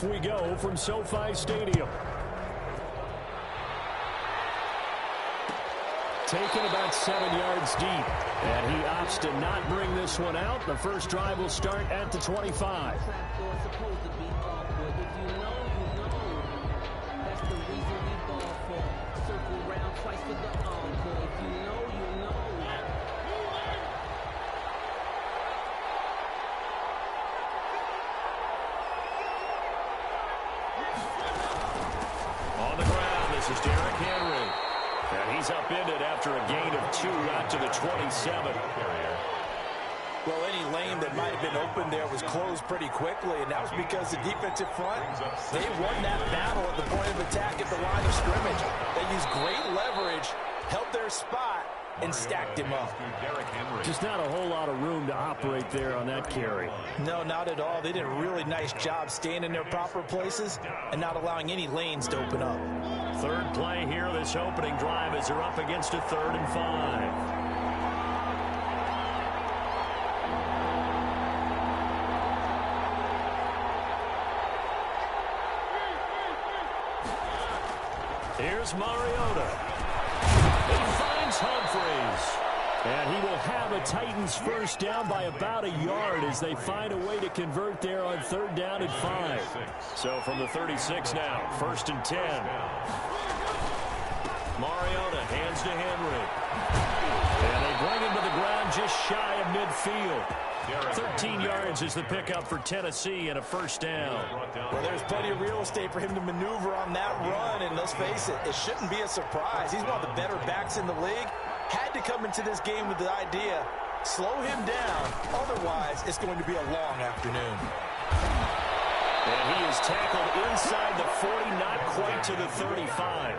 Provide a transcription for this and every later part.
we go from SoFi Stadium. Taken about 7 yards deep, and he opts to not bring this one out. The first drive will start at the 25. On the ground, this is Derrick Henry. And he's upended after a gain of 2 out to the 27. Well, any lane that might have been open there was closed pretty quickly, and that was because the defensive front, they won that battle at the point of attack at the line of scrimmage. They used great leverage, held their spot, and stacked him up. Just not a whole lot of room to operate there on that carry. No, not at all. They did a really nice job staying in their proper places and not allowing any lanes to open up. Third play here, this opening drive, as they're up against a 3rd and 5. Here's Mariota. He finds Humphries. And he will have a Titans first down by about a yard as they find a way to convert there on 3rd down and 5. So from the 36 now, 1st and 10. Mariota hands to Henry. And they bring him to the ground just shy of midfield. 13 yards is the pickup for Tennessee and a first down. Well, there's plenty of real estate for him to maneuver on that run, and let's face it, it shouldn't be a surprise. He's one of the better backs in the league. Had to come into this game with the idea, slow him down, otherwise it's going to be a long afternoon. And he is tackled inside the 40, not quite to the 35.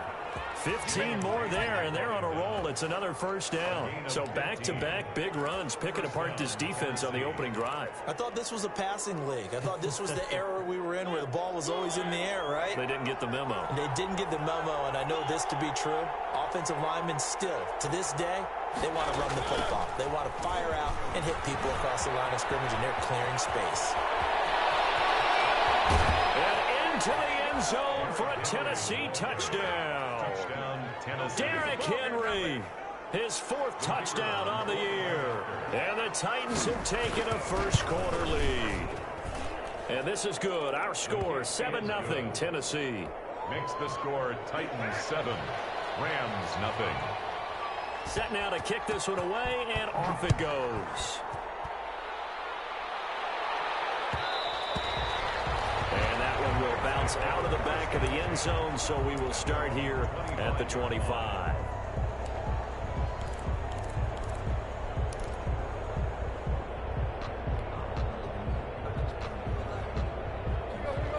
15 more there, and they're on a roll. It's another first down. So back-to-back big runs, picking apart this defense on the opening drive. I thought this was a passing league. I thought this was the era we were in where the ball was always in the air, right? They didn't get the memo. They didn't get the memo, and I know this to be true. Offensive linemen still, to this day, they want to run the football. They want to fire out and hit people across the line of scrimmage, and they're clearing space. And into the end zone for a Tennessee touchdown. Derrick Henry, his 4th touchdown on the year. And the Titans have taken a first-quarter lead. And this is good. Our score, 7-0 Tennessee. Makes the score Titans 7, Rams 0. Set now to kick this one away, and off it goes. And that one will bounce out of the back of the end zone, so we will start here at the 25.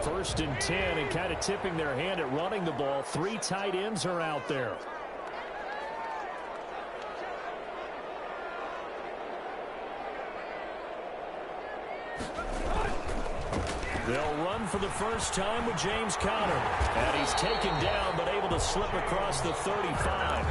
First and 10, and kind of tipping their hand at running the ball. 3 tight ends are out there. They'll run for the first time with James Conner. And he's taken down, but able to slip across the 35.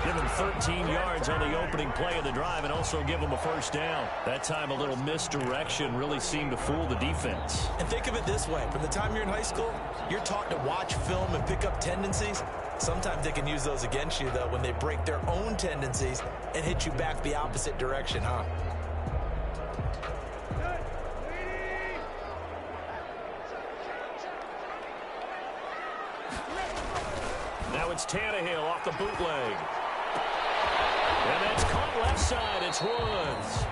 Give him 13 yards on the opening play of the drive and also give him a first down. That time a little misdirection really seemed to fool the defense. And think of it this way. From the time you're in high school, you're taught to watch film and pick up tendencies. Sometimes they can use those against you, though, when they break their own tendencies and hit you back the opposite direction, huh? Now it's Tannehill off the bootleg. And that's caught left side. It's Woods.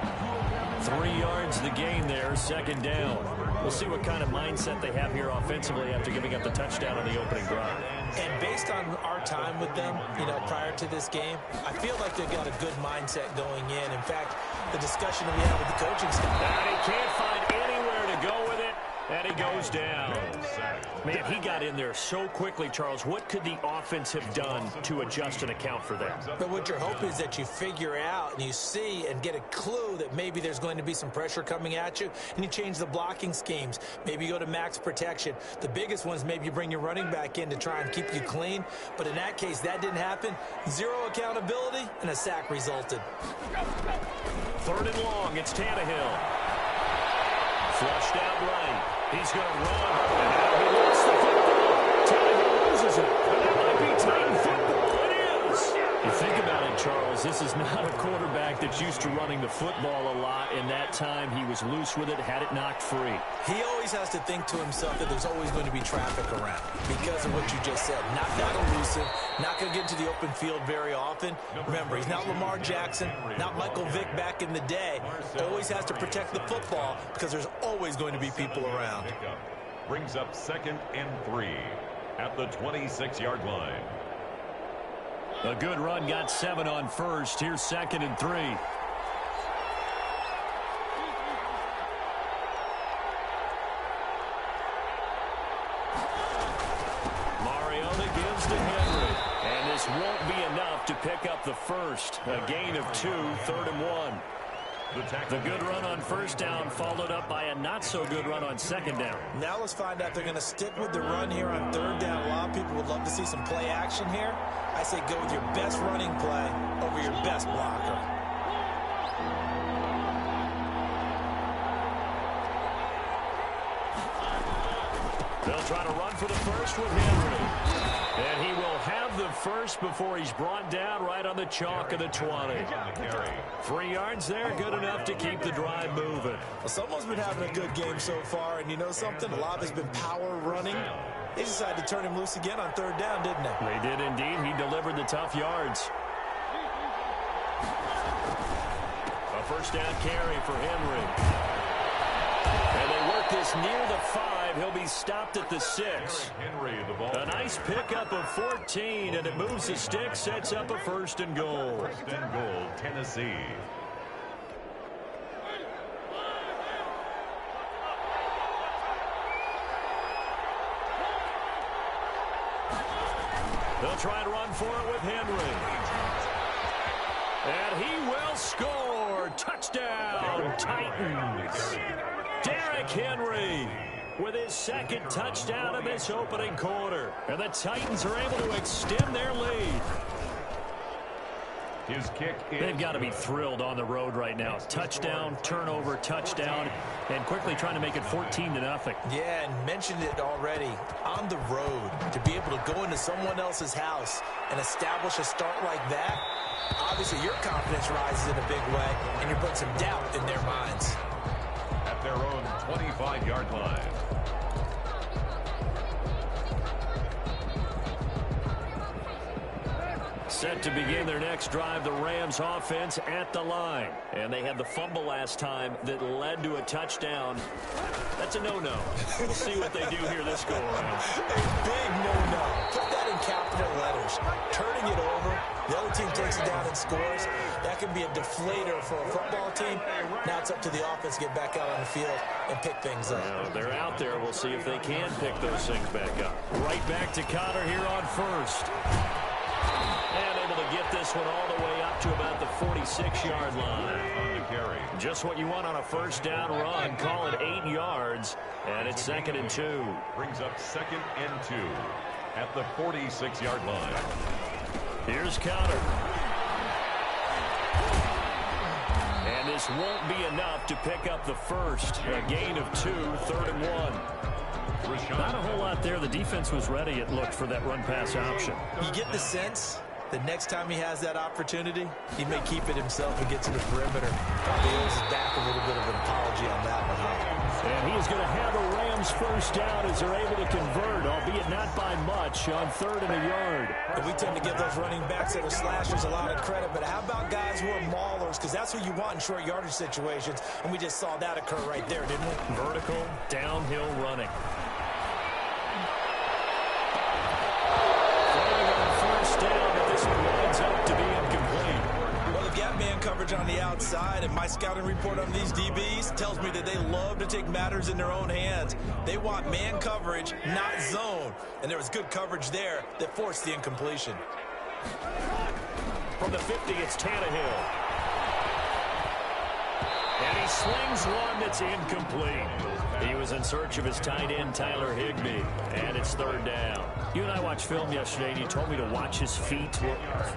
3 yards the gain there, 2nd down. We'll see what kind of mindset they have here offensively after giving up the touchdown on the opening drive. And based on our time with them, prior to this game, I feel like they've got a good mindset going in. In fact, the discussion that we had with the coaching staff. And he can't find anywhere to go with it, and he goes down. Man, he got in there so quickly, Charles. What could the offense have done to adjust and account for that? But what your hope is that you figure out and you see and get a clue that maybe there's going to be some pressure coming at you, and you change the blocking schemes. Maybe you go to max protection. The biggest one is maybe you bring your running back in to try and keep you clean. But in that case, that didn't happen. 0 accountability, and a sack resulted. 3rd and long, it's Tannehill. Flushed out right. He's going to run, and now he lost the football. Tannehill loses it, and that might be Titan football. It is. You think about it, Charles, this is not a quarterback that's used to running the football a lot. In that time, he was loose with it, had it knocked free. He always has to think to himself that there's always going to be traffic around because of what you just said. Not that elusive, not going to get into the open field very often. Remember, he's not Lamar Jackson, not Michael Vick back in the day. Always has to protect the football because there's always going to be people around. Brings up 2nd and 3 at the 26-yard line. A good run got 7 on first. Here's 2nd and 3. Mariota gives to Henry. And this won't be enough to pick up the first. A gain of 2, 3rd and 1. The good run on first down followed up by a not-so-good run on second down. Now let's find out they're going to stick with the run here on 3rd down. A lot of people would love to see some play action here. I say go with your best running play over your best blocker. They'll try to run for the first with Henry. And he will have the first before he's brought down right on the chalk of the 20. 3 yards there, good enough to keep the drive moving. Well, someone's been having a good game so far, and you know something? A lot of it's been power running. They decided to turn him loose again on 3rd down, didn't they? They did indeed. He delivered the tough yards. A first down carry for Henry. And they work this near the 5. He'll be stopped at the 6. A nice pickup of 14, and it moves the stick, sets up a 1st and goal. 1st and goal, Tennessee. They'll try to run for it with Henry. And he will score. Touchdown, Titans. Derrick Henry with his 2nd touchdown of this opening quarter. And the Titans are able to extend their lead. His kick is They've got to be thrilled on the road right now. Touchdown, turnover, touchdown, and quickly trying to make it 14-0. Yeah, and mentioned it already. On the road, to be able to go into someone else's house and establish a start like that, obviously your confidence rises in a big way, and you put some doubt in their minds. At their own 25-yard line. Set to begin their next drive, the Rams offense at the line. And they had the fumble last time that led to a touchdown. That's a no-no. We'll see what they do here this go-around. A big no-no. Put that in capital letters. Turning it over, the other team takes it down and scores. That can be a deflator for a football team. Now it's up to the offense to get back out on the field and pick things up. Well, they're out there. We'll see if they can pick those things back up. Right back to Conner here on first. And able to get this one all the way up to about the 46-yard line. Just what you want on a first down run. Call it 8 yards. And it's 2nd and 2. Brings up 2nd and 2 at the 46-yard line. Here's Conner. And this won't be enough to pick up the first. A gain of 2, 3rd and 1. Not a whole lot there. The defense was ready, it looked, for that run-pass option. You get the sense that next time he has that opportunity, he may keep it himself and get to the perimeter. Probably owes his back a little bit of an apology on that one, huh? And he is going to have a Rams first down as they're able to convert, albeit not by much, on 3rd and a yard. And we tend to give those running backs that are slashers a lot of credit, but how about guys who are maulers? Because that's who you want in short yardage situations, and we just saw that occur right there, didn't we? Vertical, downhill running. Coverage on the outside, and my scouting report on these DBs tells me that they love to take matters in their own hands. They want man coverage, not zone, and there was good coverage there that forced the incompletion. From the 50, it's Tannehill. And he slings one that's incomplete. He was in search of his tight end, Tyler Higbee, and it's third down. You and I watched film yesterday, and you told me to watch his feet. For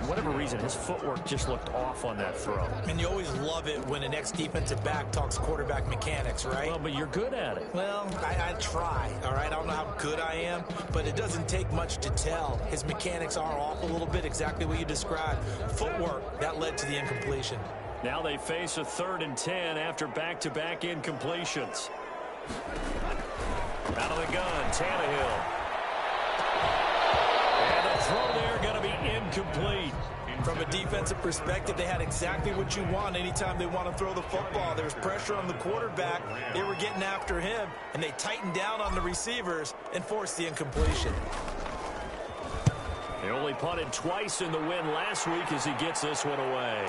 whatever reason, his footwork just looked off on that throw. And you always love it when an ex-defensive back talks quarterback mechanics, right? Well, but you're good at it. Well, I try, all right? I don't know how good I am, but it doesn't take much to tell. His mechanics are off a little bit, exactly what you described. Footwork, that led to the incompletion. Now they face a 3rd and 10 after back-to-back incompletions. Out of the gun, Tannehill. And the throw there going to be incomplete. From a defensive perspective, they had exactly what you want anytime they want to throw the football. There was pressure on the quarterback. They were getting after him, and they tightened down on the receivers and forced the incompletion. They only punted twice in the win last week as he gets this one away.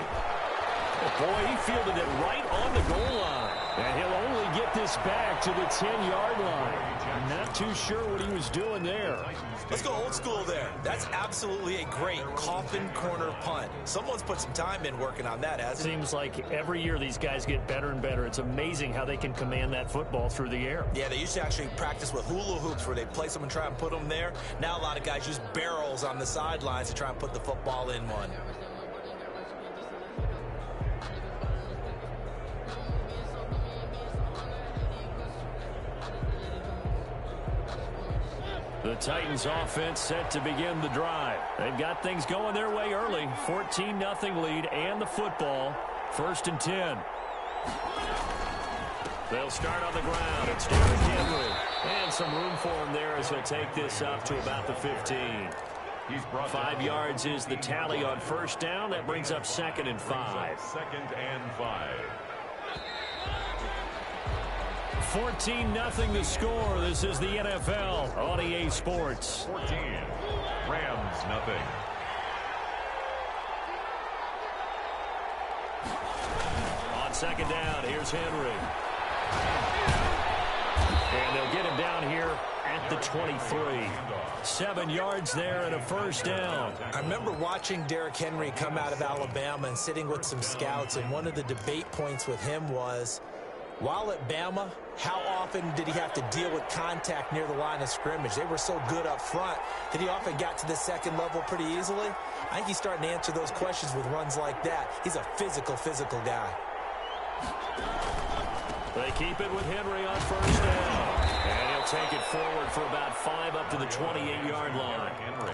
Boy, he fielded it right on the goal line. And he'll only get this back to the 10-yard line. I'm not too sure what he was doing there. Let's go old school there. That's absolutely a great coffin corner punt. Someone's put some time in working on that, hasn't it? Seems like every year these guys get better and better. It's amazing how they can command that football through the air. Yeah, they used to actually practice with hula hoops where they place them and try and put them there. Now a lot of guys use barrels on the sidelines to try and put the football in one. The Titans offense set to begin the drive. They've got things going their way early. 14-0 lead and the football. 1st and 10. They'll start on the ground. It's Derrick Henry. And some room for him there as he'll take this up to about the 15. 5 yards is the tally on 1st down. That brings up 2nd and 5. 2nd and 5. 14-0 the score. This is the NFL on EA Sports. 14. Rams nothing. On 2nd down, here's Henry. And they'll get him down here at the 23. 7 yards there and a 1st down. I remember watching Derrick Henry come out of Alabama and sitting with some scouts, and one of the debate points with him was, while at Bama, how often did he have to deal with contact near the line of scrimmage? They were so good up front that he often got to the 2nd level pretty easily. I think he's starting to answer those questions with runs like that. He's a physical guy. They keep it with Henry on 1st down. And he'll take it forward for about 5 up to the 28-yard line. Henry.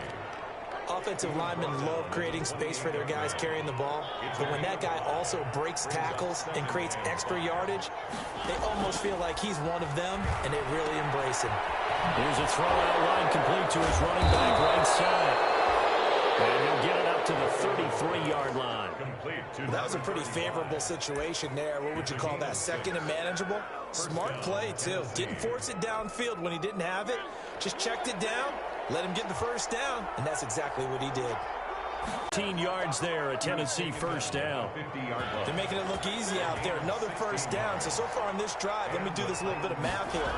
Offensive linemen love creating space for their guys carrying the ball, but when that guy also breaks tackles and creates extra yardage, they almost feel like he's one of them, and they really embrace him. Here's a throw out line complete to his running back right side. And he'll get it up to the 33-yard line. That was a pretty favorable situation there. What would you call that? 2nd and manageable? Smart play, too. Didn't force it downfield when he didn't have it. Just checked it down, let him get the 1st down, and that's exactly what he did. 15 yards there, a Tennessee 1st down. They're making it look easy out there. Another 1st down. So far on this drive, let me do this little bit of math here.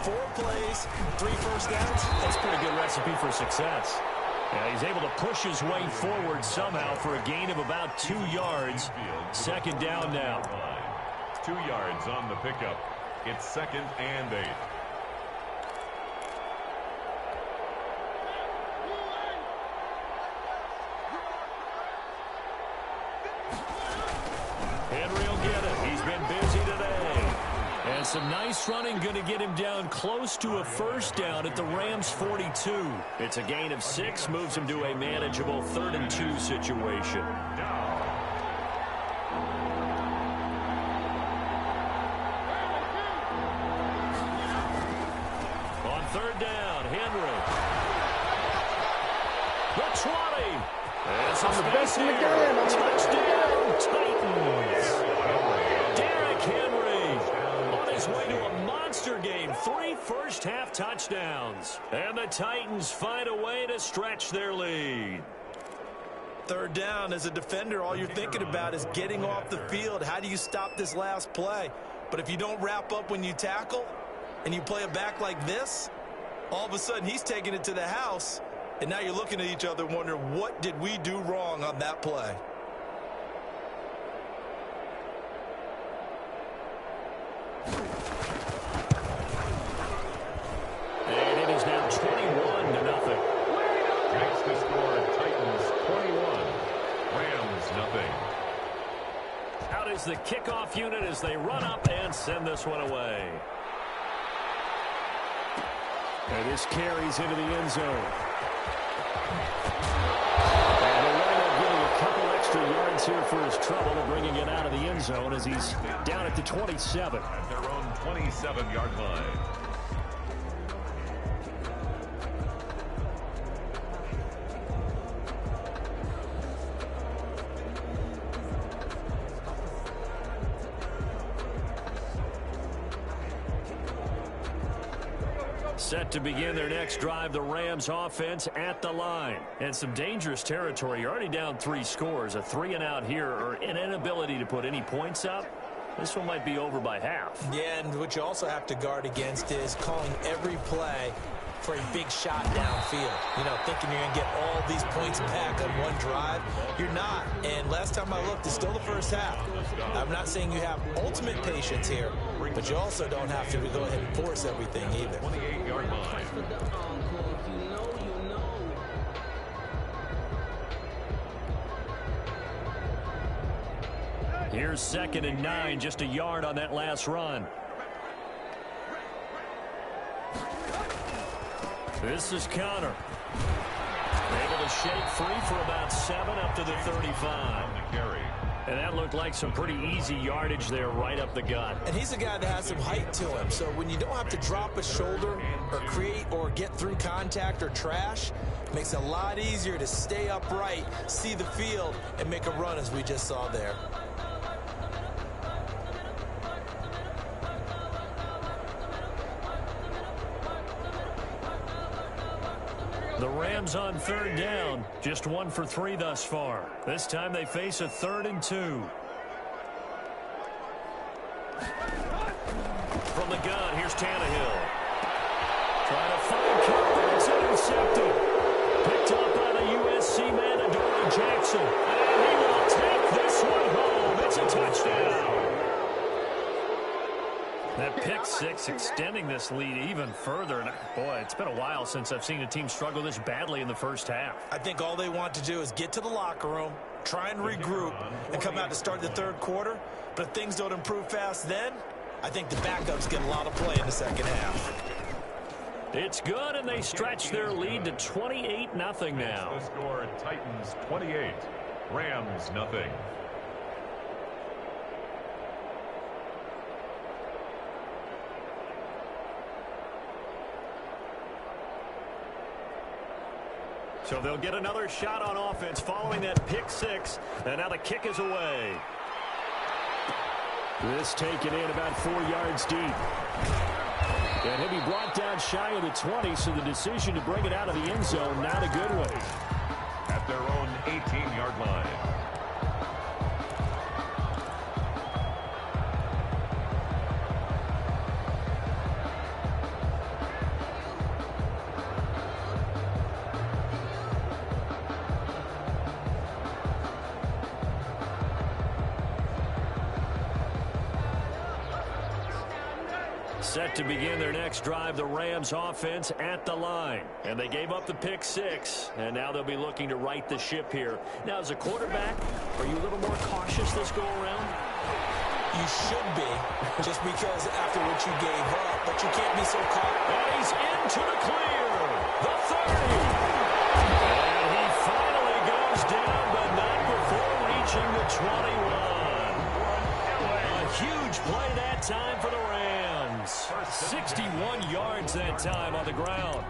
4 plays, 3 1st downs. That's a pretty good recipe for success. Yeah, he's able to push his way forward somehow for a gain of about 2 yards. 2nd down now. 2 yards on the pickup. It's 2nd and 8. Henry will get it. He's been busy today. And some nice running going to get him down close to a 1st down at the Rams 42. It's a gain of 6, moves him to a manageable 3rd and 2 situation. On 3rd down, Henry. The 20. That's I'm the best in the game. Touchdown, Titans. Derrick Henry on his way to a monster game. 3 first-half touchdowns. And the Titans find a way to stretch their lead. 3rd down, as a defender, all you're thinking about is getting off the field. How do you stop this last play? But if you don't wrap up when you tackle and you play it back like this, all of a sudden he's taking it to the house. And now you're looking at each other wondering, what did we do wrong on that play? is the kickoff unit as they run up and send this one away. And this carries into the end zone. And they're running up, getting a couple extra yards here for his trouble and bringing it out of the end zone as he's down at the 27. At their own 27-yard line. Set to begin their next drive, the Rams offense at the line. And some dangerous territory. You're already down 3 scores. A 3-and-out here or an inability to put any points up. This one might be over by half. Yeah, and what you also have to guard against is calling every play for a big shot downfield. You know, thinking you're going to get all these points back on one drive. You're not. And last time I looked, it's still the first half. I'm not saying you have ultimate patience here, but you also don't have to go ahead and force everything either. 28-yard line. Here's 2nd and 9, just a yard on that last run. This is Connor. Able to shake free for about 7 up to the 35. And that looked like some pretty easy yardage there right up the gut. And he's a guy that has some height to him. So when you don't have to drop a shoulder or create or get through contact or trash, it makes it a lot easier to stay upright, see the field, and make a run as we just saw there. The Rams on 3rd down, just 1 for 3 thus far. This time they face a 3rd and 2. From the gun, here's Tannehill. Trying to find Cooper. It's intercepted. Picked up by the USC man, Adoree Jackson. And he will take this one home. It's a touchdown. That pick 6 extending this lead even further. And boy, it's been a while since I've seen a team struggle this badly in the first half. I think all they want to do is get to the locker room, try and regroup, and come out to start the 3rd quarter. But if things don't improve fast then, I think the backups get a lot of play in the 2nd half. It's good, and they stretch their lead to 28-0 now. The score, Titans 28, Rams nothing. So they'll get another shot on offense following that pick 6. And now the kick is away. This taken in about 4 yards deep. And he'll be brought down shy of the 20, so the decision to bring it out of the end zone, not a good one. At their own 18-yard line. Set to begin their next drive, the Rams offense at the line. And they gave up the pick 6, and now they'll be looking to right the ship here. Now, as a quarterback, are you a little more cautious this go-around? You should be, just because after what you gave up, but you can't be so caught. And he's into the clear. The 30. And he finally goes down, but not before reaching the 21. A huge play that time for the Rams. 61 yards that time on the ground.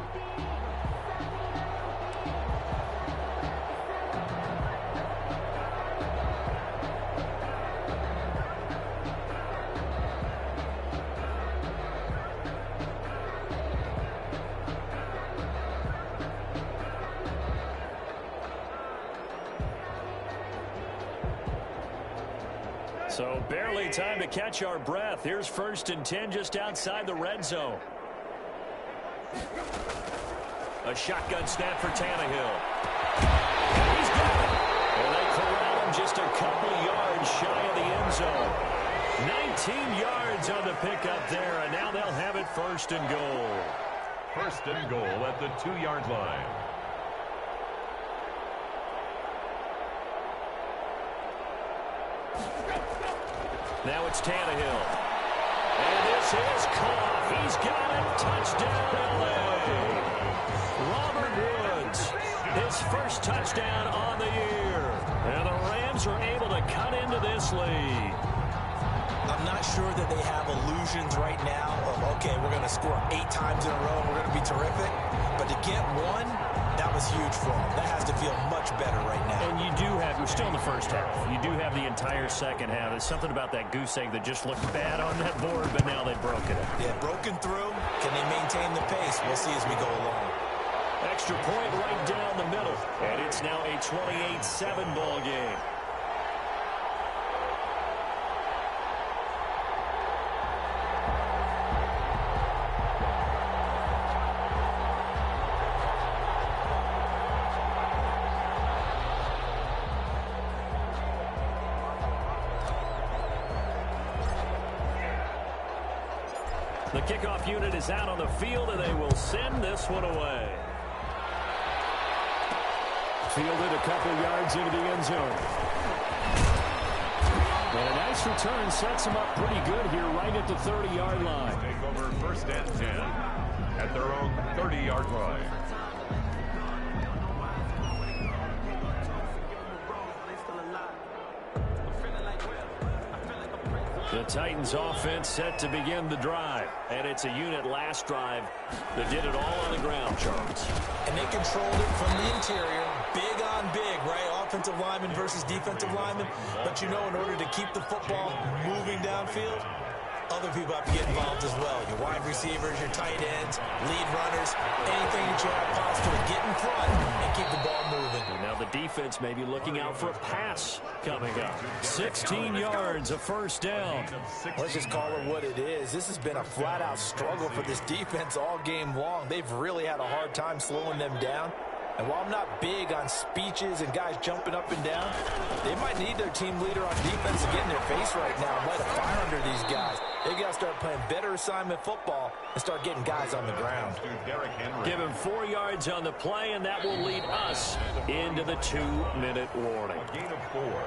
So barely time to catch our breath. Here's 1st and 10 just outside the red zone. A shotgun snap for Tannehill. And he's got it. And they corral him just a couple yards shy of the end zone. 19 yards on the pickup there, and now they'll have it 1st and goal. 1st and goal at the 2-yard line. Now it's Tannehill. And this is caught. He's got it. Touchdown, L.A. Robert Woods, his first touchdown on the year. And the Rams are able to cut into this lead. I'm not sure that they have illusions right now of, okay, we're going to score 8 times in a row and we're going to be terrific. But to get one, that was huge for them. That has to feel much better right now. And you do have, we're still in the first half. You do have the entire second half. There's something about that goose egg that just looked bad on that board, but now they've broken it. Yeah, broken through. Can they maintain the pace? We'll see as we go along. Extra point right down the middle. And it's now a 28-7 ball game. The kickoff unit is out on the field, and they will send this one away. Fielded a couple yards into the end zone. And a nice return sets them up pretty good here right at the 30-yard line. Take over first and 10 at their own 30-yard line. The Titans offense set to begin the drive. And it's a unit last drive that did it all on the ground, Charles. And they controlled it from the interior. Big on big, right? Offensive lineman versus defensive lineman. But you know, in order to keep the football moving downfield, other people have to get involved as well. Your wide receivers, your tight ends, lead runners, anything that you have possible to get in front and keep the ball moving. And now the defense may be looking out for a pass coming up. 16 yards, a first down. Let's just call it what it is. This has been a flat-out struggle for this defense all game long. They've really had a hard time slowing them down. And while I'm not big on speeches and guys jumping up and down, they might need their team leader on defense to get in their face right now and light a fire under these guys. They've got to start playing better assignment football and start getting guys on the ground. Give him 4 yards on the play, and that will lead us into the 2-minute warning.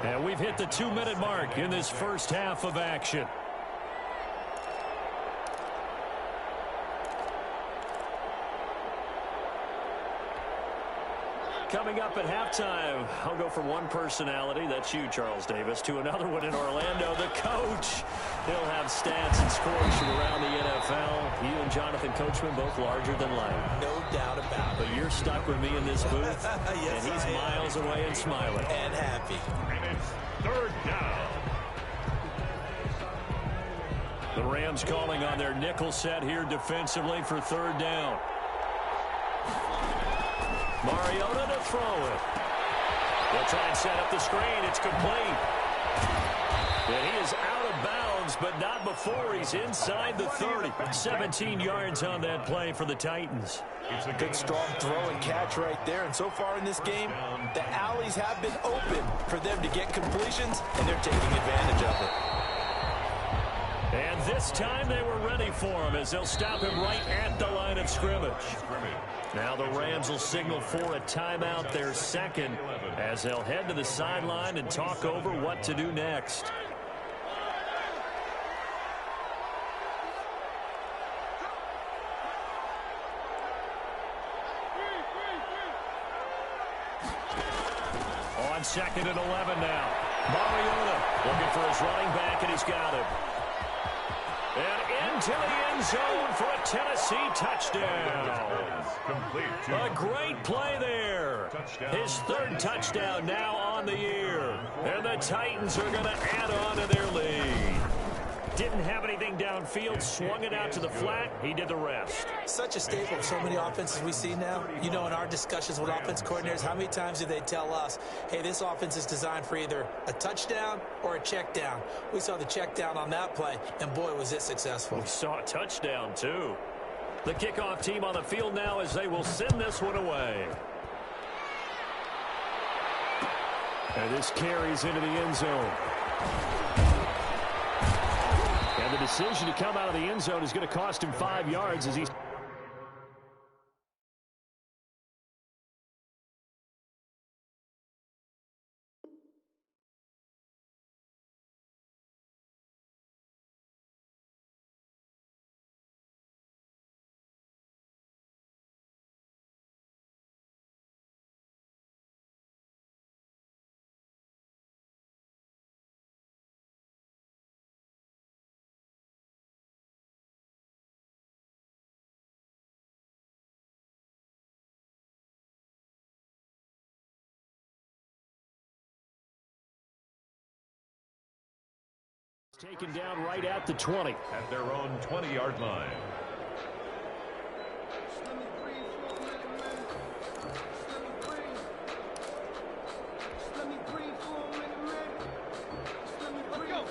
And we've hit the 2-minute mark in this first half of action. Coming up at halftime, I'll go from one personality, that's you, Charles Davis, to another one in Orlando, the coach. He'll have stats and scores from around the NFL. You and Jonathan Coachman both larger than life. No doubt about it. But you're stuck with me in this booth, yes, and he's miles away and smiling. And happy. And it's third down. The Rams calling on their nickel set here defensively for third down. Mariota to throw it. They'll try and set up the screen. It's complete. And he is out of bounds, but not before he's inside the 30. 17 yards on that play for the Titans. It's a good, strong throw and catch right there. And so far in this game, the alleys have been open for them to get completions, and they're taking advantage of it. And this time they were ready for him as they'll stop him right at the line of scrimmage. Now the Rams will signal for a timeout, their second, as they'll head to the sideline and talk over what to do next. On second and 11 now. Mariota looking for his running back, and he's got it. And into the end zone for a Tennessee touchdown. A great play there. His third touchdown now on the year. And the Titans are going to add on to their lead. Didn't have anything downfield, swung it out to the flat. He did the rest. Such a staple of so many offenses we see now. You know, in our discussions with offense coordinators, how many times do they tell us, hey, this offense is designed for either a touchdown or a check down. We saw the check down on that play, and boy, was it successful. We saw a touchdown, too. The kickoff team on the field now as they will send this one away. And this carries into the end zone. And the decision to come out of the end zone is going to cost him 5 yards as he's Taken down right at the 20. At their own 20-yard line.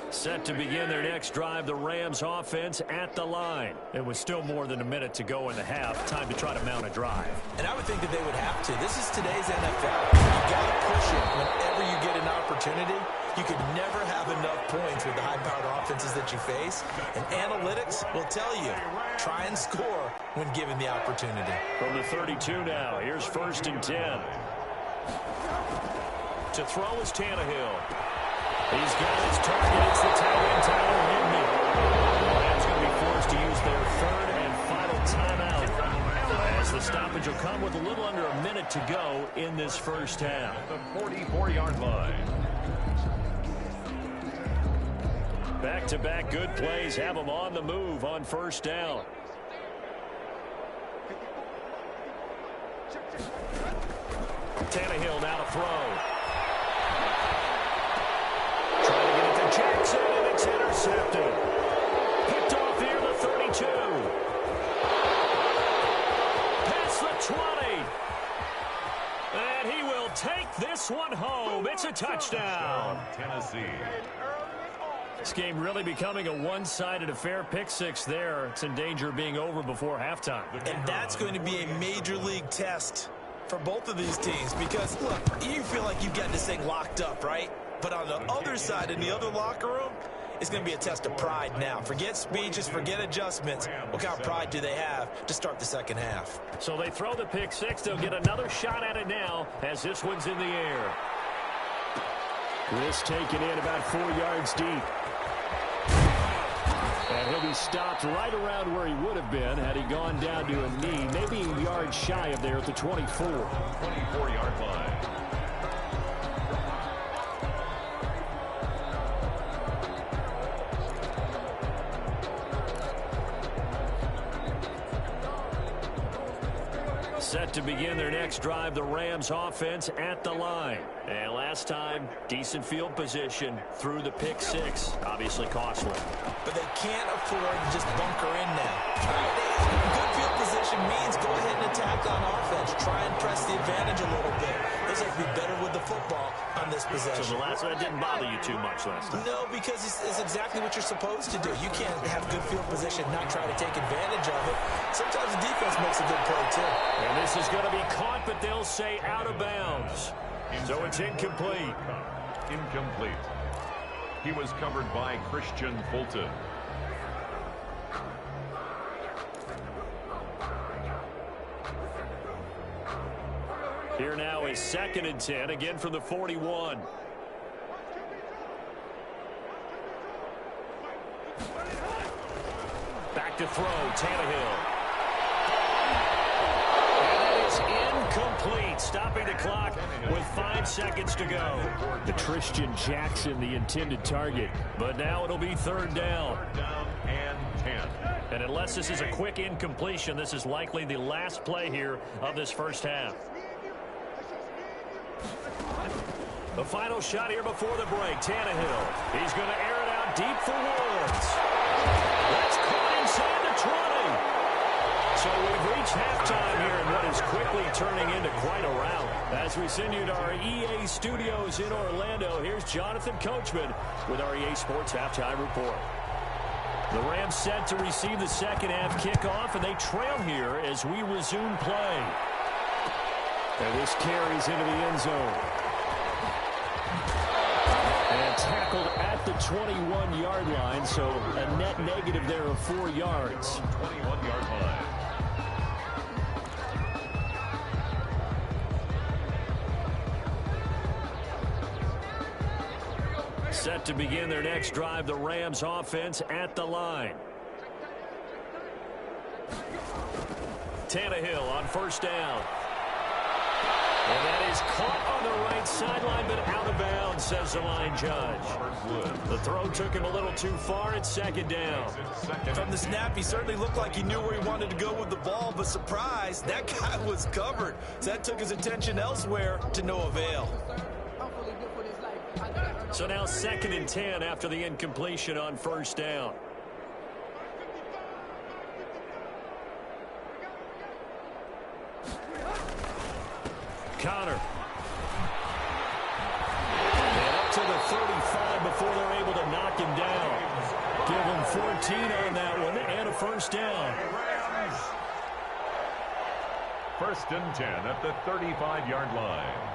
Set to begin their next drive, the Rams offense at the line. It was still more than a minute to go in the half. Time to try to mount a drive. And I would think that they would have to. This is today's NFL. You got to push it whenever you get an opportunity. You could never have enough points with the high-powered offenses that you face. And analytics will tell you, try and score when given the opportunity. From the 32 now, here's 1st and 10. To throw is Tannehill. He's got his target. It's the tight end, Tyler Higbee. The Rams going to be forced to use their 3rd and final timeout, as the stoppage will come with a little under a minute to go in this first half. The 44-yard line. Back-to-back good plays have them on the move on 1st down. Tannehill now to throw. Jackson, and it's intercepted. Picked off here, the 32. Past the 20. And he will take this one home. It's a touchdown. Tennessee. This game really becoming a one-sided affair. Pick 6 there. It's in danger of being over before halftime. And that's going to be a major league test for both of these teams because, look, you feel like you've got this thing locked up, right? But on the other side, in the other locker room, it's going to be a test of pride now. Forget speeches, forget adjustments. What kind of pride do they have to start the second half? So they throw the pick 6. They'll get another shot at it now as this one's in the air. This taken in about 4 yards deep. And he'll be stopped right around where he would have been had he gone down to a knee, maybe a yard shy of there at the 24. 24-yard line. Set to begin their next drive, the Rams offense at the line. And last time, decent field position through the pick 6. Obviously costly. But they can't afford to just bunker in now. Good field position means go ahead and attack on offense. Try and press the advantage a little bit. Looks like to be better with the football on this possession. So the last one didn't bother you too much last time? No, because it's exactly what you're supposed to do. You can't have good field position, not try to take advantage of it. Sometimes the defense makes a good play, too. And this is going to be caught, but they'll say out of bounds. So it's incomplete. Incomplete. He was covered by Christian Fulton. Here now is 2nd and 10, again from the 41. Back to throw, Tannehill. And that is incomplete, stopping the clock with 5 seconds to go. The Christian Jackson, the intended target. But now it'll be 3rd down. 3rd down and 10. And unless this is a quick incompletion, this is likely the last play here of this first half. The final shot here before the break. Tannehill. He's going to air it out deep for Woods. That's caught inside the 20. So we've reached halftime here in what is quickly turning into quite a rout. As we send you to our EA studios in Orlando, here's Jonathan Coachman with our EA Sports Halftime Report. The Rams set to receive the second half kickoff, and they trail here as we resume play. And this carries into the end zone. And tackled at the 21-yard line, so a net negative there of 4 yards. 21-yard line. Set to begin their next drive, the Rams offense at the line. Tannehill on 1st down. And that is caught on the right sideline, but out of bounds, says the line judge. The throw took him a little too far. It's 2nd down. From the snap, he certainly looked like he knew where he wanted to go with the ball, but surprise, that guy was covered. So that took his attention elsewhere to no avail. So now 2nd and 10 after the incompletion on first down. Connor. And up to the 35 before they're able to knock him down. Give him 14 on that one and a first down. First and 10 at the 35-yard line.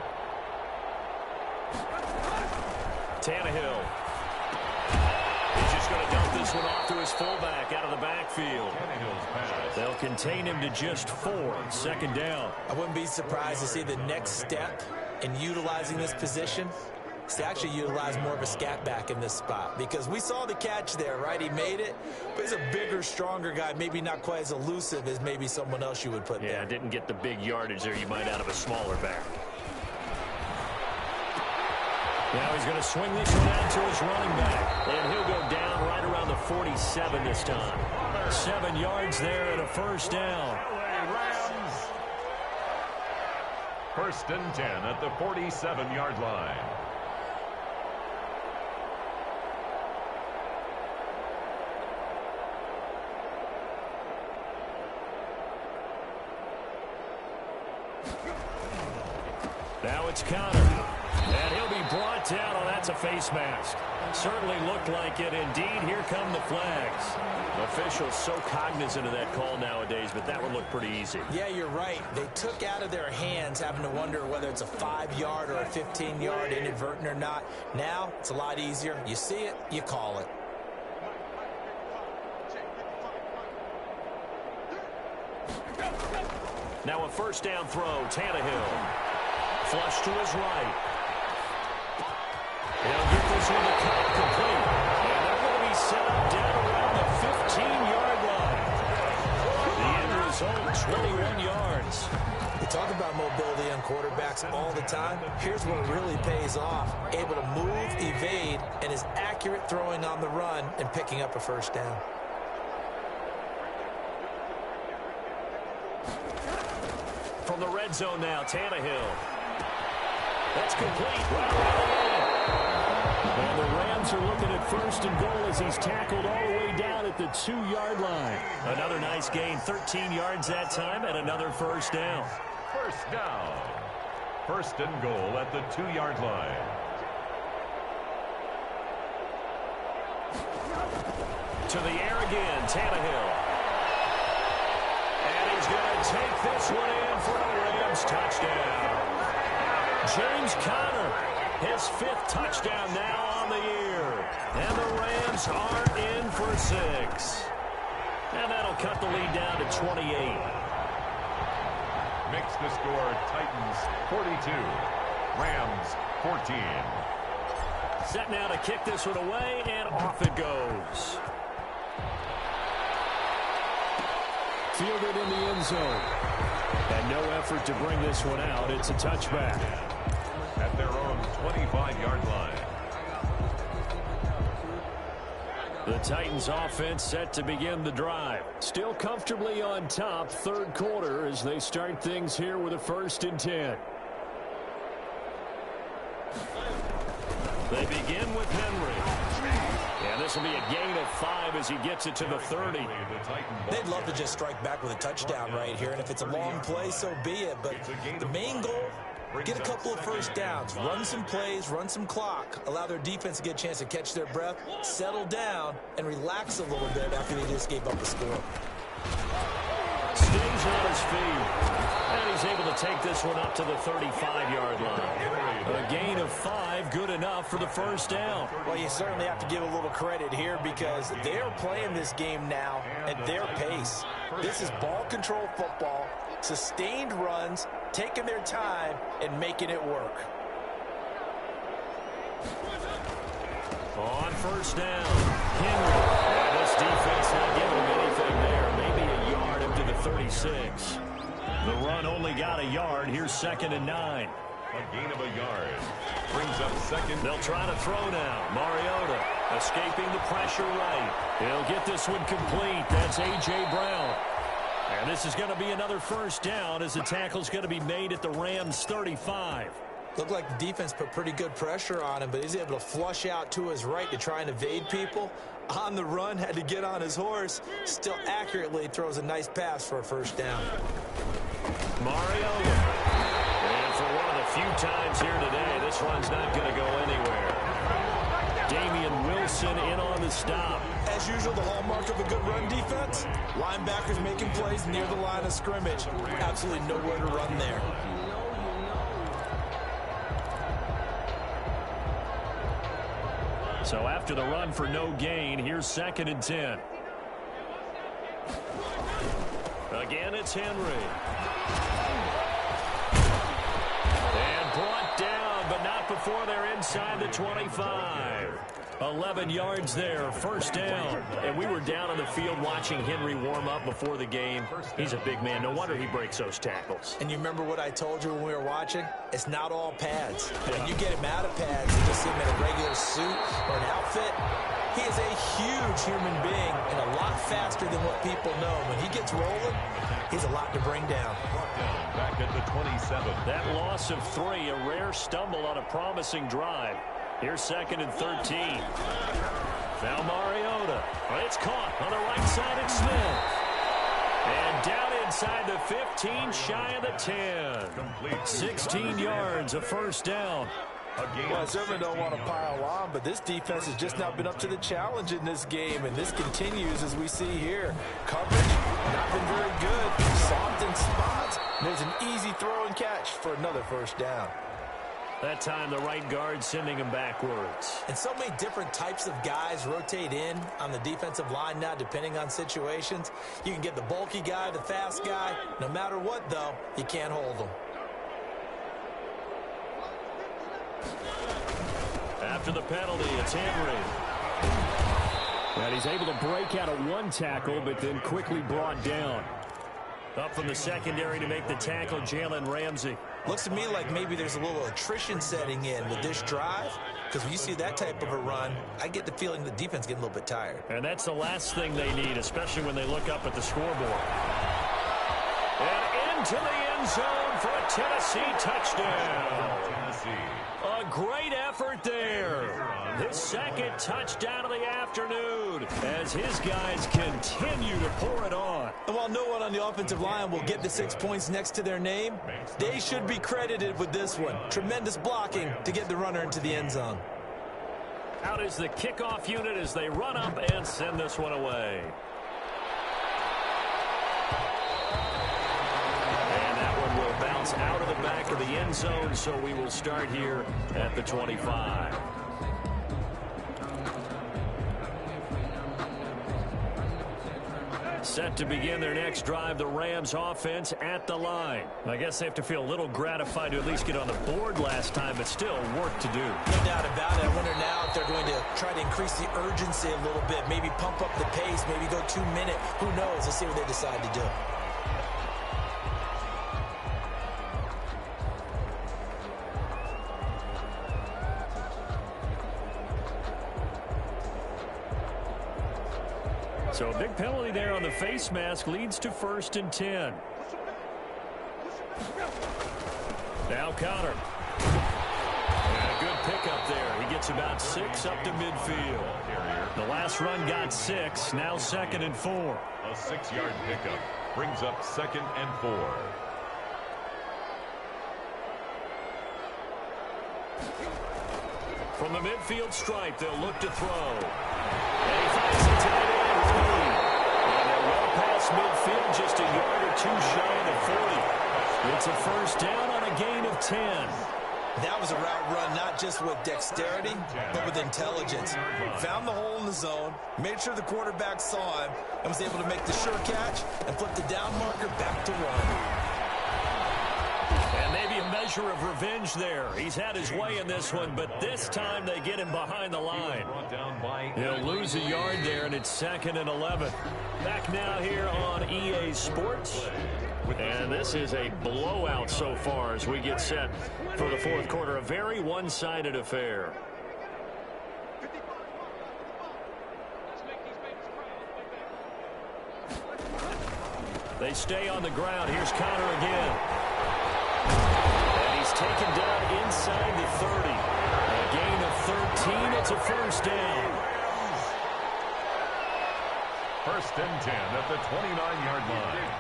Tannehill. He's just going to dump this one off to his fullback out of the backfield. They'll contain him to just 4. 2nd down. I wouldn't be surprised to see the next step in utilizing this position is to actually utilize more of a scat back in this spot, because we saw the catch there, right? He made it, but he's a bigger, stronger guy, maybe not quite as elusive as maybe someone else you would put there. Yeah, didn't get the big yardage there you might out of a smaller back. Now he's going to swing this one out to his running back, and he'll go down right around the 47 this time. 7 yards there and a first down. Rams. First and 10 at the 47-yard line. Now it's Connor. And he'll be brought down. Oh, that's a face mask. Certainly looked like it. Indeed, here come the flags. Officials so cognizant of that call nowadays, but that would look pretty easy. Yeah, you're right. They took out of their hands having to wonder whether it's a 5-yard or a 15-yard inadvertent or not. Now, it's a lot easier. You see it, you call it. Now a first down throw. Tannehill. Flush to his right. He'll get this one to cut complete. And they're going to be set up down around the 15-yard line. The end result, 21 yards. We talk about mobility on quarterbacks all the time. Here's what really pays off. Able to move, evade, and is accurate throwing on the run and picking up a first down. From the red zone now, Tannehill. That's complete. Right around the end. And the Rams are looking at first and goal as he's tackled all the way down at the 2-yard line. Another nice gain, 13 yards that time, and another first down. First down. First and goal at the 2-yard line. To the air again, Tannehill. And he's going to take this one in for a Rams touchdown. James Conner, his 5th touchdown now on the year. And the Rams are in for 6. And that'll cut the lead down to 28. Makes the score Titans 42, Rams 14. Set now to kick this one away, and off it goes. Fielded in the end zone. And no effort to bring this one out. It's a touchback. At their own 25-yard line. The Titans offense set to begin the drive. Still comfortably on top, 3rd quarter as they start things here with a 1st and 10. They begin with Henry. And this will be a gain of 5 as he gets it to the 30. They'd love to just strike back with a touchdown right here, and if it's a long play, so be it. But the main goal, get a couple of first downs, run some plays, run some clock, allow their defense to get a chance to catch their breath, settle down, and relax a little bit after they just gave up the score. Stays on his feet. And he's able to take this one up to the 35-yard line. A gain of 5, good enough for the first down. Well, you certainly have to give a little credit here because they're playing this game now at their pace. This is ball control football, sustained runs, taking their time, and making it work. On first down, Henry. And this defense not giving him anything there. Maybe a yard up to the 36. The run only got a yard. Here's 2nd and 9. A gain of a yard. Brings up 2nd. They'll try to throw now. Mariota escaping the pressure right. He'll get this one complete. That's A.J. Brown. And this is going to be another first down as the tackle's going to be made at the Rams 35. Looked like the defense put pretty good pressure on him, but he's able to flush out to his right to try and evade people. On the run, had to get on his horse. Still accurately throws a nice pass for a first down. Mariota. And for one of the few times here today, this one's not going to go anywhere. Damian Wilson in on the stop. As usual, the hallmark of a good run defense, linebackers making plays near the line of scrimmage. Absolutely nowhere to run there. So after the run for no gain, here's 2nd and 10. Again, it's Henry. And brought down, but not before they're inside the 25. 11 yards there, first down. And we were down on the field watching Henry warm up before the game. He's a big man. No wonder he breaks those tackles. And you remember what I told you when we were watching? It's not all pads. When you get him out of pads and just see him in a regular suit or an outfit, he is a huge human being and a lot faster than what people know. When he gets rolling, he's a lot to bring down. Back at the 27. That loss of 3, a rare stumble on a promising drive. Here's 2nd and 13. Now Mariota. It's caught on the right side of Smith. And down inside the 15, shy of the 10. 16 yards, a first down. Well, I certainly don't want to pile on, but this defense has just not been up to the challenge in this game, and this continues as we see here. Coverage, not been very good. Soft in spots. There's an easy throw and catch for another first down. That time the right guard sending him backwards. And so many different types of guys rotate in on the defensive line now depending on situations. You can get the bulky guy, the fast guy. No matter what, though, you can't hold them. After the penalty, it's Henry. And he's able to break out of one tackle, but then quickly brought down. Up from the secondary to make the tackle, Jalen Ramsey. Looks to me like maybe there's a little attrition setting in with this drive, because when you see that type of a run, I get the feeling the defense getting a little bit tired. And that's the last thing they need, especially when they look up at the scoreboard. And into the end zone for a Tennessee touchdown. A great effort there. His 2nd touchdown of the afternoon as his guys continue to pour it on. And while no one on the offensive line will get the 6 points next to their name, they should be credited with this one. Tremendous blocking to get the runner into the end zone. Out is the kickoff unit as they run up and send this one away. And that one will bounce out of the back of the end zone, so we will start here at the 25. Set to begin their next drive, the Rams offense at the line. I guess they have to feel a little gratified to at least get on the board last time, but still work to do. No doubt about it. I wonder now if they're going to try to increase the urgency a little bit, maybe pump up the pace, maybe go 2 minute. Who knows? Let's see what they decide to do. So a big penalty there on the face mask leads to 1st and 10. Now Connor. And a good pickup there. He gets about 6 up to midfield. The last run got 6. Now 2nd and 4. A 6-yard pickup brings up 2nd and 4. From the midfield stripe, they'll look to throw. And he finds the tight end. And they're well past midfield, just a yard or 2 shy of the 40. It's a first down on a gain of 10. That was a route run, not just with dexterity, but with intelligence. Found the hole in the zone, made sure the quarterback saw him, and was able to make the sure catch and flip the down marker back to run. And maybe a measure of revenge there. He's had his way in this one, but this time they get him behind the line. He'll lose a yard there, and it's 2nd and 11. Back now here on EA Sports. And this is a blowout so far as we get set for the 4th quarter. A very one-sided affair. They stay on the ground. Here's Connor again. And he's taken down inside It's a first down. First and 10 at the 29-yard line.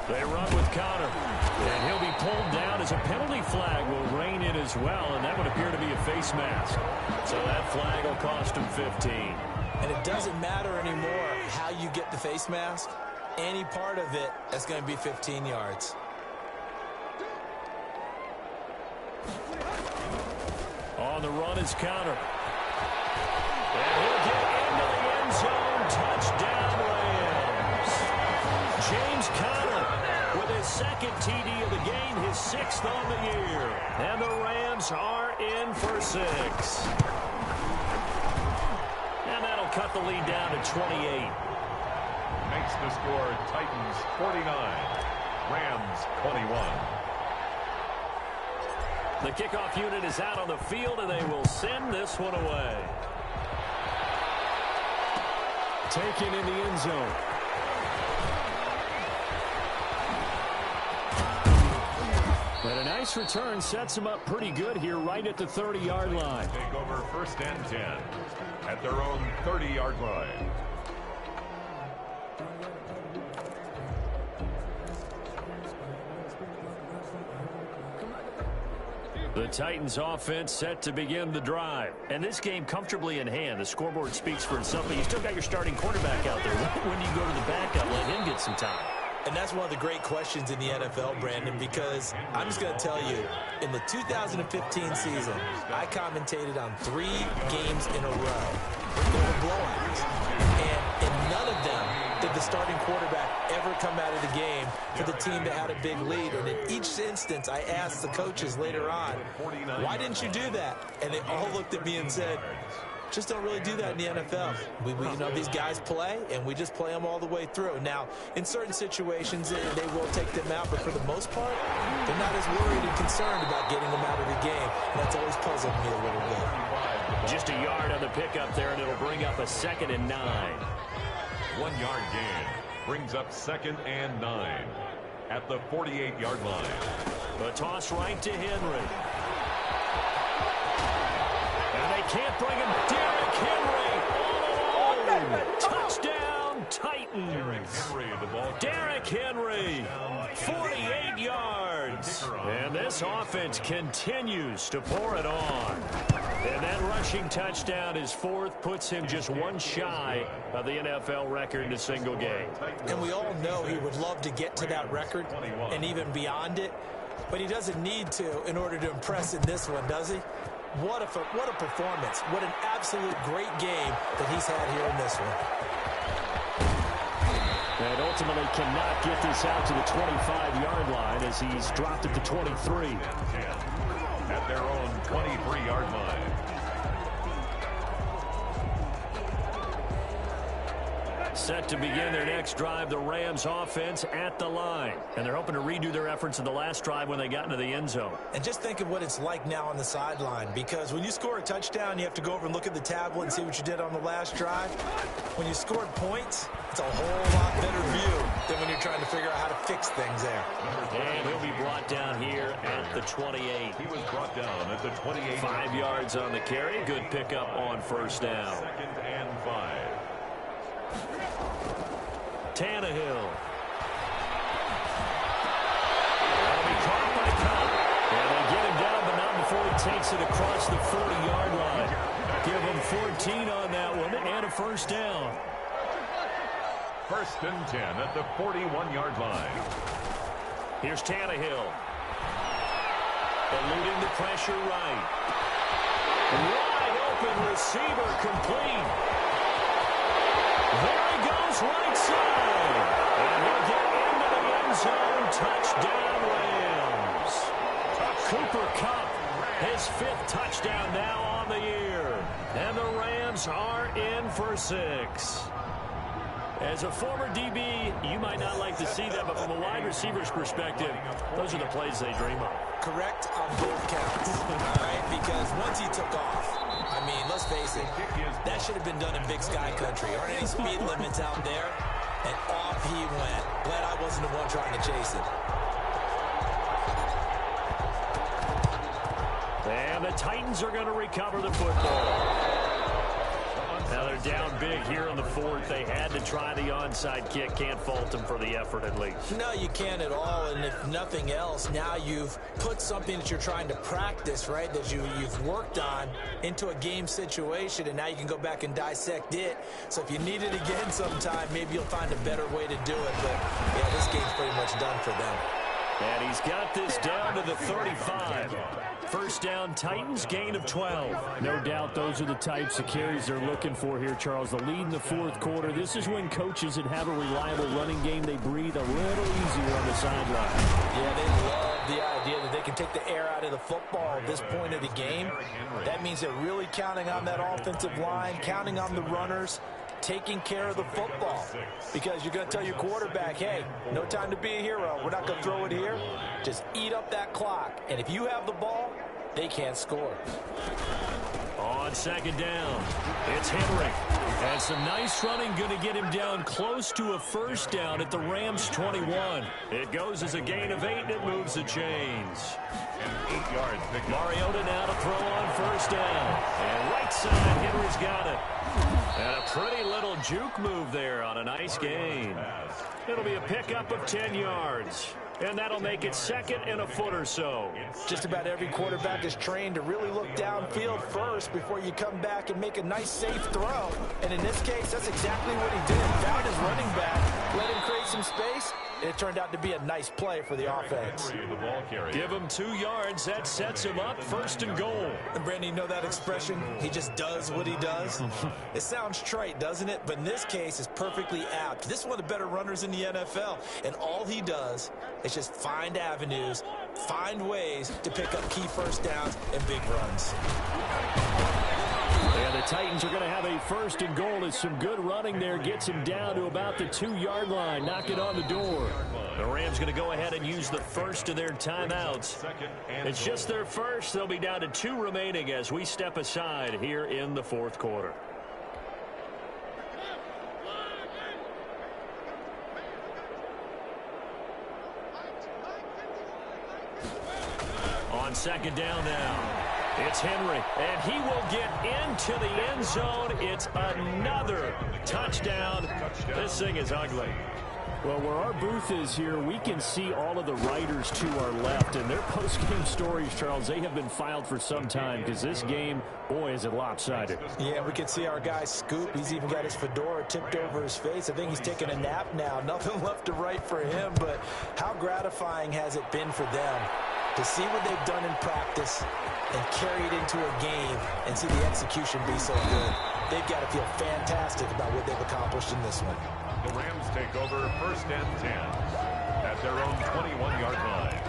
They run with Connor. And he'll be pulled down as a penalty flag will rein in as well, and that would appear to be a face mask. So that flag will cost him 15. And it doesn't matter anymore how you get the face mask. Any part of it, that's going to be 15 yards. On the run is Connor. And he'll get into the end zone. Touchdown, Rams. James Conner with his second TD of the game, his 6th on the year. And the Rams are in for 6. And that'll cut the lead down to 28. Makes the score Titans 49, Rams 21. The kickoff unit is out on the field, and they will send this one away. Taken in the end zone. But a nice return sets them up pretty good here right at the 30-yard line. Take over first and 10 at their own 30-yard line. The Titans offense set to begin the drive. And this game comfortably in hand. The scoreboard speaks for itself, but you still got your starting quarterback out there. When do you go to the backup, let him get some time? And that's one of the great questions in the NFL, Brandon, because I'm just going to tell you, in the 2015 season, I commentated on 3 games in a row. They were blowouts. And in none of them did the starting quarterback ever come out of the game for the team that had a big lead. And in each instance, I asked the coaches later on, why didn't you do that? And they all looked at me and said, just don't really do that in the NFL. We you know, these guys play, and we just play them all the way through. Now, in certain situations, they will take them out, but for the most part, they're not as worried and concerned about getting them out of the game. And that's always puzzled me a little bit. Just a yard on the pickup there, and it'll bring up a 2nd and 9. 1-yard gain brings up 2nd and 9 at the 48-yard line. The toss right to Henry. And they can't bring him. Derrick Henry all alone. Touchdown, Titans. Derrick Henry, 48 yards. And this offense continues to pour it on. And that rushing touchdown, his 4th, puts him just one shy of the NFL record in a single game. And we all know he would love to get to that record and even beyond it, but he doesn't need to in order to impress in this one, does he? What a performance. What an absolute great game that he's had here in this one. And ultimately cannot get this out to the 25-yard line as he's dropped at the 23. At their own 23-yard line. Set to begin their next drive, the Rams offense at the line. And they're hoping to redo their efforts in the last drive when they got into the end zone. And just think of what it's like now on the sideline, because when you score a touchdown, you have to go over and look at the tablet and see what you did on the last drive. When you scored points, it's a whole lot better view than when you're trying to figure out how to fix things there. And he'll be brought down here at the 28. He was brought down at the 28. 5 yards on the carry. Good pickup on first down. 2nd and 5. Tannehill. That'll be caught by Cobb. And they get him down, but not before he takes it across the 40-yard line. Give him 14 on that one and a first down. 1st and 10 at the 41-yard line. Here's Tannehill. Eluding the pressure right. Wide open receiver complete. There he goes right side. And he'll get into the end zone. Touchdown, Rams. Cooper Kupp, his 5th touchdown now on the year. And the Rams are in for 6. As a former DB, you might not like to see that, but from a wide receiver's perspective, those are the plays they dream of. Correct on both counts, all right? Because once he took off, I mean, let's face it, that should have been done in Big Sky Country. Aren't any speed limits out there? And off he went. Glad I wasn't the one trying to chase it. And the Titans are going to recover the football. Now they're down big here in the fourth. They had to try the onside kick. Can't fault them for the effort at least. No, you can't at all. And if nothing else, now you've put something that you're trying to practice, right, that you've worked on into a game situation, and now you can go back and dissect it. So if you need it again sometime, maybe you'll find a better way to do it. But, yeah, this game's pretty much done for them. And he's got this down to the 35. First down, Titans, gain of 12. No doubt those are the types of carries they're looking for here, Charles. The lead in the fourth quarter. This is when coaches that have a reliable running game, they breathe a little easier on the sideline. Yeah, they love the idea that they can take the air out of the football at this point of the game. That means they're really counting on that offensive line, counting on the runners, taking care of the football, because you're going to tell your quarterback, hey, no time to be a hero. We're not going to throw it here. Just eat up that clock. And if you have the ball, they can't score. On second down, it's Henry. And some nice running, going to get him down close to a first down at the Rams 21. It goes as a gain of 8, and it moves the chains. And 8 yards. Mariota now to throw on first down. And right side, Henry's got it. And a pretty little juke move there on a nice gain. It'll be a pickup of 10 yards. And that'll make it second and a foot or so. Just about every quarterback is trained to really look downfield first before you come back and make a nice, safe throw. And in this case, that's exactly what he did. Found his running back, let him create some space, and it turned out to be a nice play for the offense. Give him 2 yards. That sets him up first and goal. And Brandon, you know that expression? He just does what he does. It sounds trite, doesn't it? But in this case, it's perfectly apt. This is one of the better runners in the NFL. And all he does is just find avenues, find ways to pick up key first downs and big runs. And the Titans are going to have a first and goal as some good running there gets him down to about the 2-yard line. Knock it on the door. The Rams going to go ahead and use the first of their timeouts. It's just their first. They'll be down to 2 remaining as we step aside here in the fourth quarter. On second down now. It's Henry, and he will get into the end zone. It's another touchdown. This thing is ugly. Well, where our booth is here, we can see all of the writers to our left, and their post-game stories, Charles, they have been filed for some time because this game, boy, is it lopsided. Yeah, we can see our guy Scoop. He's even got his fedora tipped over his face. I think he's taking a nap now. Nothing left to write for him, but how gratifying has it been for them to see what they've done in practice and carry it into a game and see the execution be so good. They've got to feel fantastic about what they've accomplished in this one. The Rams take over first and 10 at their own 21-yard line.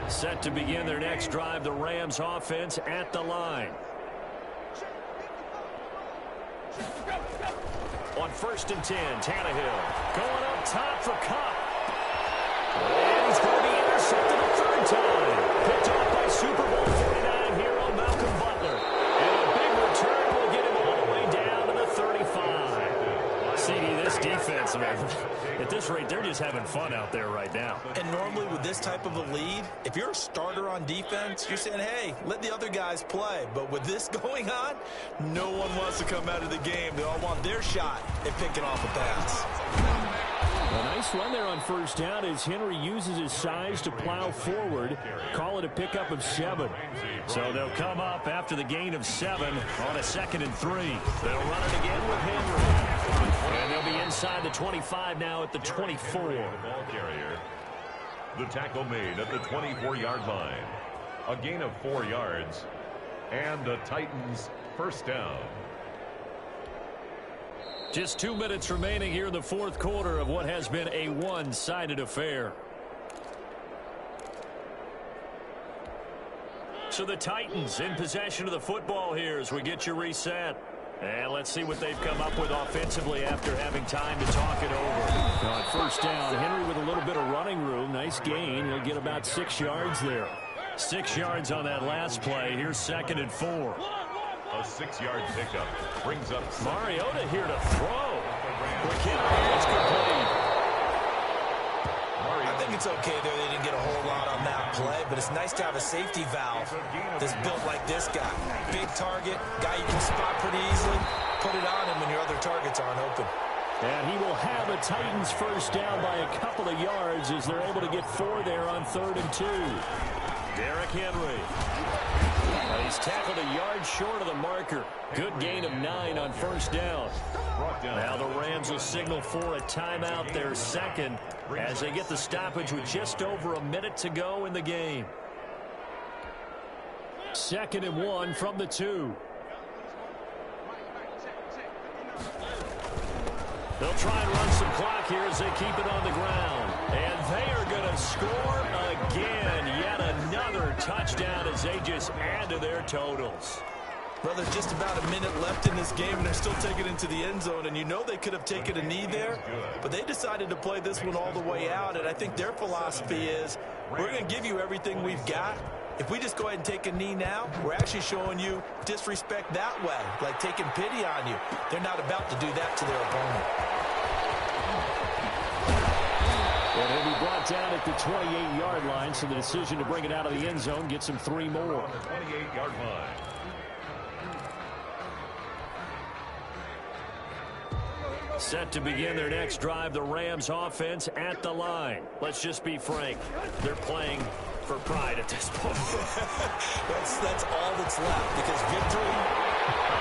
Set to begin their next drive, the Rams offense at the line. On first and 10, Tannehill going up top for Kupp. And he's going to be intercepted a third time. Picked off by Super Bowl 49 hero Malcolm Butler. And a big return will get him all the way down to the 35. CD, this defense, man, at this rate, they're just having fun out there right now. And normally with this type of a lead, if you're a starter on defense, you're saying, hey, let the other guys play. But with this going on, no one wants to come out of the game. They all want their shot at picking off a pass. A nice run there on first down as Henry uses his size to plow forward. Call it a pickup of 7. So they'll come up after the gain of 7 on a second and 3. They'll run it again with Henry. And they'll be inside the 25 now at the 24. Ball carrier. The tackle made at the 24-yard line. A gain of 4 yards. And the Titans first down. Just 2 minutes remaining here in the fourth quarter of what has been a one-sided affair. So the Titans in possession of the football here as we get you reset. And let's see what they've come up with offensively after having time to talk it over. Now at first down, Henry with a little bit of running room. Nice gain. He'll get about 6 yards there. 6 yards on that last play. Here's second and 4. A 6-yard pickup brings up Mariota here to throw. McKinnon is complete. I think it's okay there. They didn't get a whole lot on that play, but it's nice to have a safety valve that's built like this guy. Big target, guy you can spot pretty easily. Put it on him when your other targets aren't open. And he will have a Titans first down by a couple of yards as they're able to get 4 there on 3rd and 2. Derrick Henry. He's tackled a yard short of the marker. Good gain of 9 on first down. Now the Rams will signal for a timeout, their second, as they get the stoppage with just over a minute to go in the game. 2nd and 1 from the 2. They'll try and run some clock here as they keep it on the ground. And they are going to score again. Yet another touchdown as they just add to their totals. Well, there's just about a minute left in this game, and they're still taking it into the end zone. And you know they could have taken a knee there, but they decided to play this one all the way out. And I think their philosophy is, we're going to give you everything we've got. If we just go ahead and take a knee now, we're actually showing you disrespect that way, like taking pity on you. They're not about to do that to their opponent. And he'll be brought down at the 28-yard line, so the decision to bring it out of the end zone gets him 3 more. 28-yard line. Set to begin their next drive, the Rams offense at the line. Let's just be frank, they're playing for pride at this point. that's all that's left, because victory.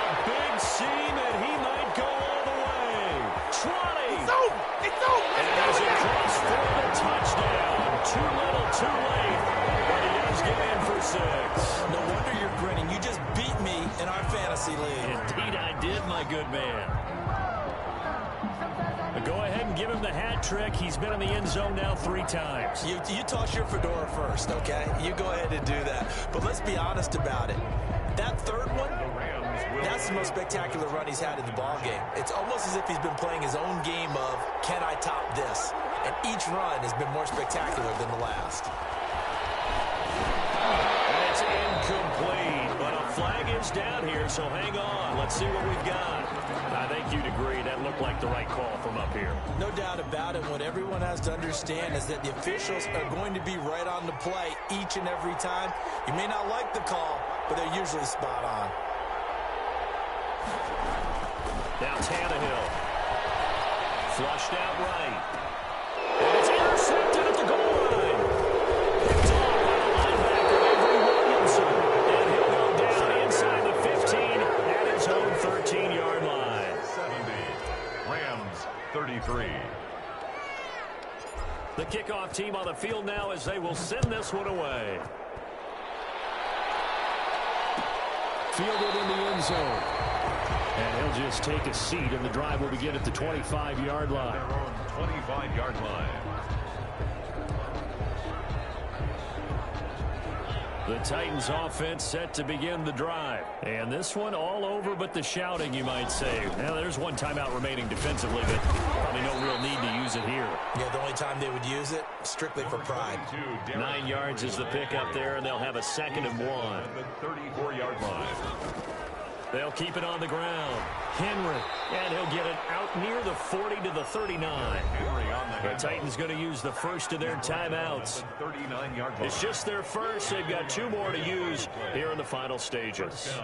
A big seam, and he might go all the way. 20. It's over. It's over. And as it cross for the touchdown. Too little, too late. But he does get in for 6. No wonder you're grinning. You just beat me in our fantasy league. Indeed I did, my good man. Go ahead and give him the hat trick. He's been in the end zone now 3 times. You toss your fedora first, okay? You go ahead and do that. But let's be honest about it. That third one, that's the most spectacular run he's had in the ball game. It's almost as if he's been playing his own game of, can I top this? And each run has been more spectacular than the last. And it's incomplete, but a flag is down here, so hang on. Let's see what we've got. I think you'd agree that looked like the right call from up here. No doubt about it. What everyone has to understand is that the officials are going to be right on the play each and every time. You may not like the call, but they're usually spot on. Now Tannehill. Flushed out right. And it's intercepted at the goal line. Picked off by the linebacker, Avery Williamson. And he'll go down inside the 15 at his own 13-yard line. 33. The kickoff team on the field now as they will send this one away. Fielded in the end zone. And he'll just take a seat, and the drive will begin at the 25-yard line. Their own 25-yard line. The Titans offense set to begin the drive. And this one all over but the shouting, you might say. Now, there's one timeout remaining defensively, but probably no real need to use it here. Yeah, the only time they would use it, strictly for pride. 9 yards is the pickup there, and they'll have a 2nd and 1. The 34-yard line. They'll keep it on the ground. Henry, and he'll get it out near the 40 to the 39. The Titans going to use the first of their timeouts. It's just their first. They've got 2 more to use here in the final stages.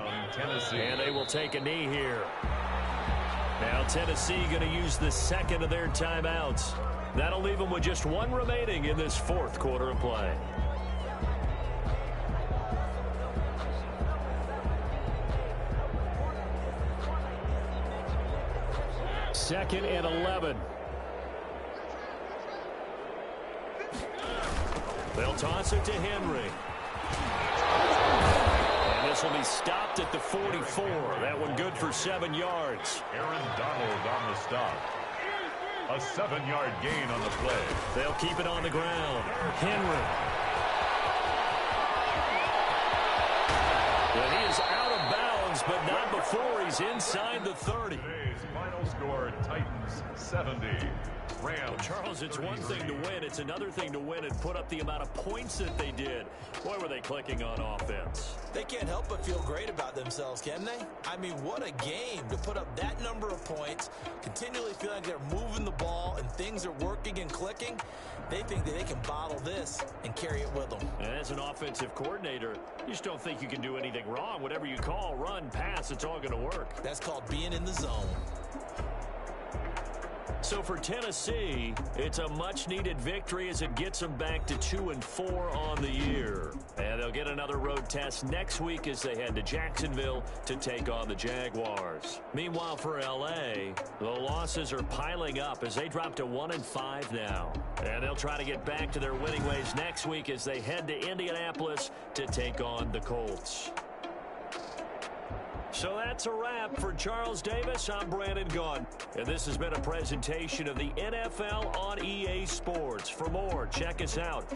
And they will take a knee here. Now Tennessee going to use the 2nd of their timeouts. That'll leave them with just 1 remaining in this 4th quarter of play. Second and 11. They'll toss it to Henry. And this will be stopped at the 44. That one good for 7 yards. Aaron Donald on the stop. A 7-yard gain on the play. They'll keep it on the ground. Henry. And he is out of bounds, but not before he's inside the 30. Today's final score, Titans 70, Rams. Well, Charles, it's one thing to win. It's another thing to win and put up the amount of points that they did. Boy, were they clicking on offense. They can't help but feel great about themselves, can they? I mean, what a game to put up that number of points, continually feel like they're moving the ball and things are working and clicking. They think that they can bottle this and carry it with them. And as an offensive coordinator, you just don't think you can do anything wrong. Whatever you call, run, pass, it's all going to work. That's called being in the zone. So for Tennessee, it's a much-needed victory as it gets them back to 2-4 on the year. And they'll get another road test next week as they head to Jacksonville to take on the Jaguars. Meanwhile, for L.A., the losses are piling up as they drop to 1-5 now. And they'll try to get back to their winning ways next week as they head to Indianapolis to take on the Colts. So that's a wrap. For Charles Davis, I'm Brandon Gaudin. And this has been a presentation of the NFL on EA Sports. For more, check us out